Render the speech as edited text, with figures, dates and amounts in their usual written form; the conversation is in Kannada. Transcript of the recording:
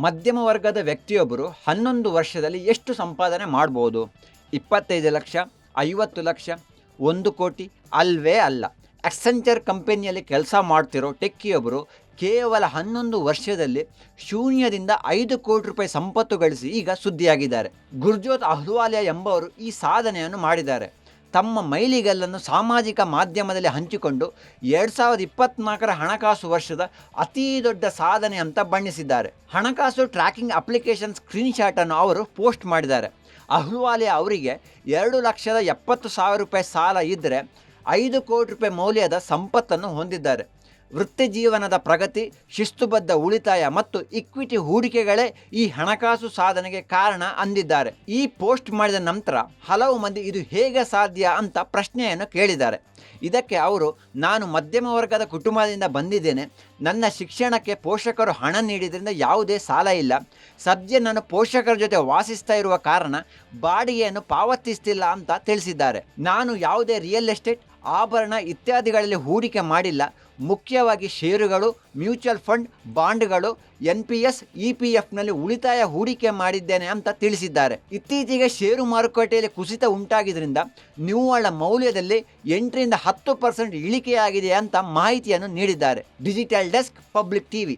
ಮಧ್ಯಮ ವರ್ಗದ ವ್ಯಕ್ತಿಯೊಬ್ಬರು 11 ವರ್ಷದಲ್ಲಿ ಎಷ್ಟು ಸಂಪಾದನೆ ಮಾಡ್ಬೋದು? 25 ಲಕ್ಷ, 50 ಲಕ್ಷ, 1 ಕೋಟಿ? ಅಲ್ವೇ ಅಲ್ಲ. ಅಕ್ಸೆಂಚರ್ ಕಂಪನಿಯಲ್ಲಿ ಕೆಲಸ ಮಾಡ್ತಿರೋ ಟೆಕ್ಕಿಯೊಬ್ಬರು ಕೇವಲ 11 ವರ್ಷದಲ್ಲಿ ಶೂನ್ಯದಿಂದ 5 ಕೋಟಿ ರೂಪಾಯಿ ಸಂಪತ್ತು ಗಳಿಸಿ ಈಗ ಸುದ್ದಿಯಾಗಿದ್ದಾರೆ. ಗುರ್ಜೋತ್ ಅಹ್ಲುವಾಲಿಯಾ ಎಂಬವರು ಈ ಸಾಧನೆಯನ್ನು ಮಾಡಿದ್ದಾರೆ. ತಮ್ಮ ಮೈಲಿಗಲ್ಲನ್ನು ಸಾಮಾಜಿಕ ಮಾಧ್ಯಮದಲ್ಲಿ ಹಂಚಿಕೊಂಡು 2024ರ ಹಣಕಾಸು ವರ್ಷದ ಅತೀ ದೊಡ್ಡ ಸಾಧನೆ ಅಂತ ಬಣ್ಣಿಸಿದ್ದಾರೆ. ಹಣಕಾಸು ಟ್ರ್ಯಾಕಿಂಗ್ ಅಪ್ಲಿಕೇಶನ್ ಸ್ಕ್ರೀನ್ಶಾಟನ್ನು ಅವರು ಪೋಸ್ಟ್ ಮಾಡಿದ್ದಾರೆ. ಅಹ್ಲುವಾಲಿಯಾ ಅವರಿಗೆ 2,70,000 ರೂಪಾಯಿ ಸಾಲ ಇದ್ದರೆ 5 ಕೋಟಿ ರೂಪಾಯಿ ಮೌಲ್ಯದ ಸಂಪತ್ತನ್ನು ಹೊಂದಿದ್ದಾರೆ. ವೃತ್ತಿ ಜೀವನದ ಪ್ರಗತಿ, ಶಿಸ್ತುಬದ್ಧ ಉಳಿತಾಯ ಮತ್ತು ಇಕ್ವಿಟಿ ಹೂಡಿಕೆಗಳೇ ಈ ಹಣಕಾಸು ಸಾಧನೆಗೆ ಕಾರಣ ಅಂದಿದ್ದಾರೆ. ಈ ಪೋಸ್ಟ್ ಮಾಡಿದ ನಂತರ ಹಲವು ಮಂದಿ ಇದು ಹೇಗೆ ಸಾಧ್ಯ ಅಂತ ಪ್ರಶ್ನೆಯನ್ನು ಕೇಳಿದ್ದಾರೆ. ಇದಕ್ಕೆ ಅವರು, ನಾನು ಮಧ್ಯಮ ವರ್ಗದ ಕುಟುಂಬದಿಂದ ಬಂದಿದ್ದೇನೆ. ನನ್ನ ಶಿಕ್ಷಣಕ್ಕೆ ಪೋಷಕರು ಹಣ ನೀಡಿದ್ರಿಂದ ಯಾವುದೇ ಸಾಲ ಇಲ್ಲ. ಸದ್ಯ ನಾನು ಪೋಷಕರ ಜೊತೆ ವಾಸಿಸ್ತಾ ಇರುವ ಕಾರಣ ಬಾಡಿಗೆಯನ್ನು ಪಾವತಿಸ್ತಿಲ್ಲ ಅಂತ ತಿಳಿಸಿದ್ದಾರೆ. ನಾನು ಯಾವುದೇ ರಿಯಲ್ ಎಸ್ಟೇಟ್, ಆಭರಣ ಇತ್ಯಾದಿಗಳಲ್ಲಿ ಹೂಡಿಕೆ ಮಾಡಿಲ್ಲ. ಮುಖ್ಯವಾಗಿ ಷೇರುಗಳು, ಮ್ಯೂಚುವಲ್ ಫಂಡ್, ಬಾಂಡ್ಗಳು, NPS, EPFನಲ್ಲಿ ಉಳಿತಾಯ ಹೂಡಿಕೆ ಮಾಡಿದ್ದೇನೆ ಅಂತ ತಿಳಿಸಿದ್ದಾರೆ. ಇತ್ತೀಚೆಗೆ ಷೇರು ಮಾರುಕಟ್ಟೆಯಲ್ಲಿ ಕುಸಿತ ಉಂಟಾಗಿದ್ದರಿಂದ ನಿವ್ವಳ ಮೌಲ್ಯದಲ್ಲಿ 8ರಿಂದ 10% ಇಳಿಕೆಯಾಗಿದೆ ಅಂತ ಮಾಹಿತಿಯನ್ನು ನೀಡಿದ್ದಾರೆ. Digital desk, public TV.